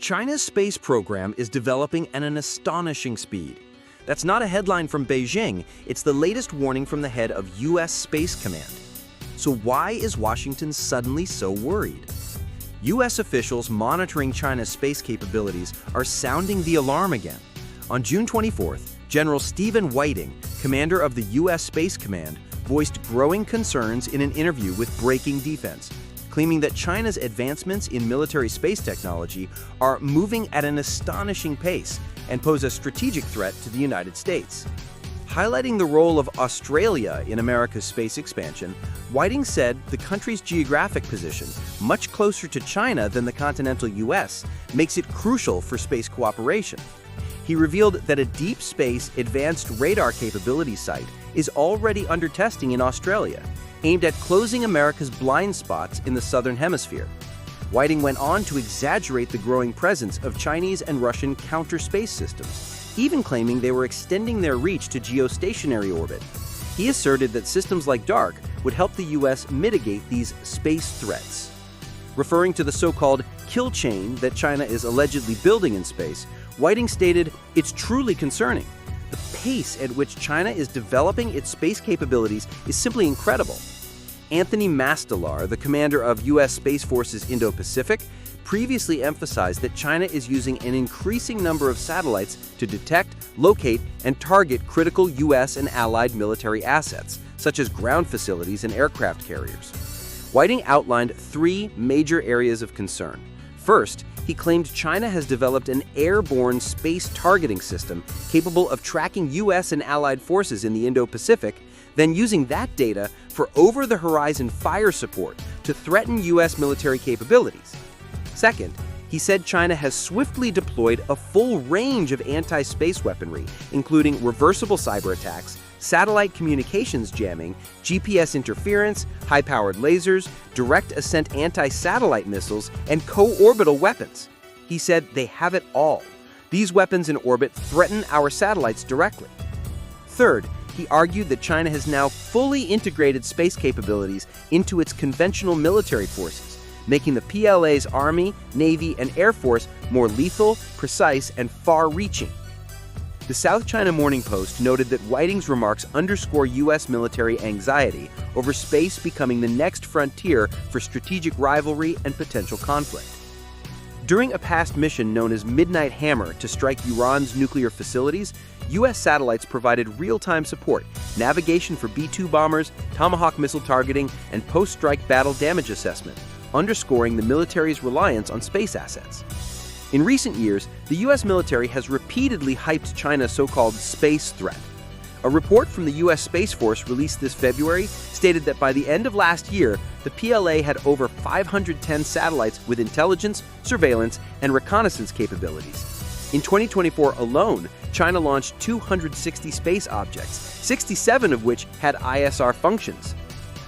China's space program is developing at an astonishing speed. That's not a headline from Beijing, it's the latest warning from the head of U.S. Space Command. So why is Washington suddenly so worried? U.S. officials monitoring China's space capabilities are sounding the alarm again. On June 24th, General Stephen Whiting, commander of the U.S. Space Command, voiced growing concerns in an interview with Breaking Defense, claiming that China's advancements in military space technology are moving at an astonishing pace and pose a strategic threat to the United States. Highlighting the role of Australia in America's space expansion, Whiting said the country's geographic position, much closer to China than the continental U.S., makes it crucial for space cooperation. He revealed that a deep space advanced radar capability site is already under testing in Australia, aimed at closing America's blind spots in the southern hemisphere. Whiting went on to exaggerate the growing presence of Chinese and Russian counter-space systems, even claiming they were extending their reach to geostationary orbit. He asserted that systems like DARC would help the U.S. mitigate these space threats. Referring to the so-called kill chain that China is allegedly building in space, Whiting stated, "It's truly concerning. The pace at which China is developing its space capabilities is simply incredible." Anthony Mastalar, the commander of U.S. Space Forces Indo-Pacific, previously emphasized that China is using an increasing number of satellites to detect, locate, and target critical U.S. and allied military assets, such as ground facilities and aircraft carriers. Whiting outlined three major areas of concern. First, he claimed China has developed an airborne space targeting system capable of tracking U.S. and allied forces in the Indo-Pacific, then using that data for over-the-horizon fire support to threaten U.S. military capabilities. Second, he said China has swiftly deployed a full range of anti-space weaponry, including reversible cyber attacks, satellite communications jamming, GPS interference, high-powered lasers, direct ascent anti-satellite missiles, and co-orbital weapons. He said they have it all. These weapons in orbit threaten our satellites directly. Third, he argued that China has now fully integrated space capabilities into its conventional military forces, making the PLA's Army, Navy, and Air Force more lethal, precise, and far-reaching. The South China Morning Post noted that Whiting's remarks underscore U.S. military anxiety over space becoming the next frontier for strategic rivalry and potential conflict. During a past mission known as Midnight Hammer to strike Iran's nuclear facilities, U.S. satellites provided real-time support, navigation for B-2 bombers, Tomahawk missile targeting, and post-strike battle damage assessment, underscoring the military's reliance on space assets. In recent years, the U.S. military has repeatedly hyped China's so-called space threat. A report from the U.S. Space Force released this February stated that by the end of last year, the PLA had over 510 satellites with intelligence, surveillance, and reconnaissance capabilities. In 2024 alone, China launched 260 space objects, 67 of which had ISR functions.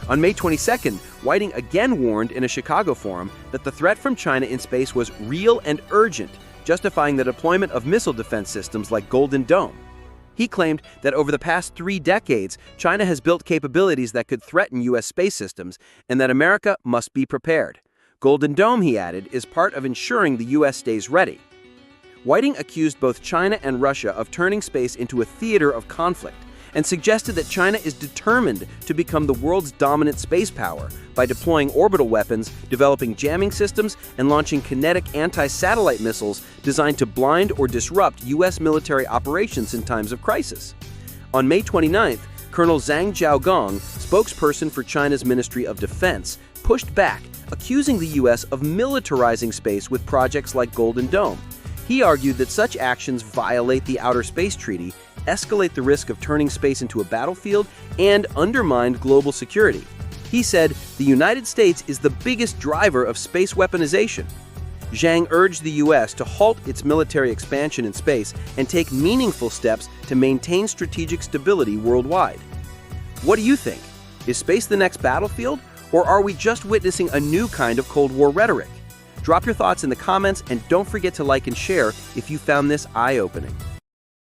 On May 22nd, Whiting again warned in a Chicago forum that the threat from China in space was real and urgent, justifying the deployment of missile defense systems like Golden Dome. He claimed that over the past 3 decades, China has built capabilities that could threaten U.S. space systems, and that America must be prepared. Golden Dome, he added, is part of ensuring the U.S. stays ready. Whiting accused both China and Russia of turning space into a theater of conflict, and suggested that China is determined to become the world's dominant space power by deploying orbital weapons, developing jamming systems, and launching kinetic anti-satellite missiles designed to blind or disrupt U.S. military operations in times of crisis. On May 29th, Colonel Zhang Jiaogong, spokesperson for China's Ministry of Defense, pushed back, accusing the U.S. of militarizing space with projects like Golden Dome. He argued that such actions violate the Outer Space Treaty, escalate the risk of turning space into a battlefield, and undermine global security. He said the United States is the biggest driver of space weaponization. Zhang urged the U.S. to halt its military expansion in space and take meaningful steps to maintain strategic stability worldwide. What do you think? Is space the next battlefield, or are we just witnessing a new kind of Cold War rhetoric? Drop your thoughts in the comments, and don't forget to like and share if you found this eye-opening.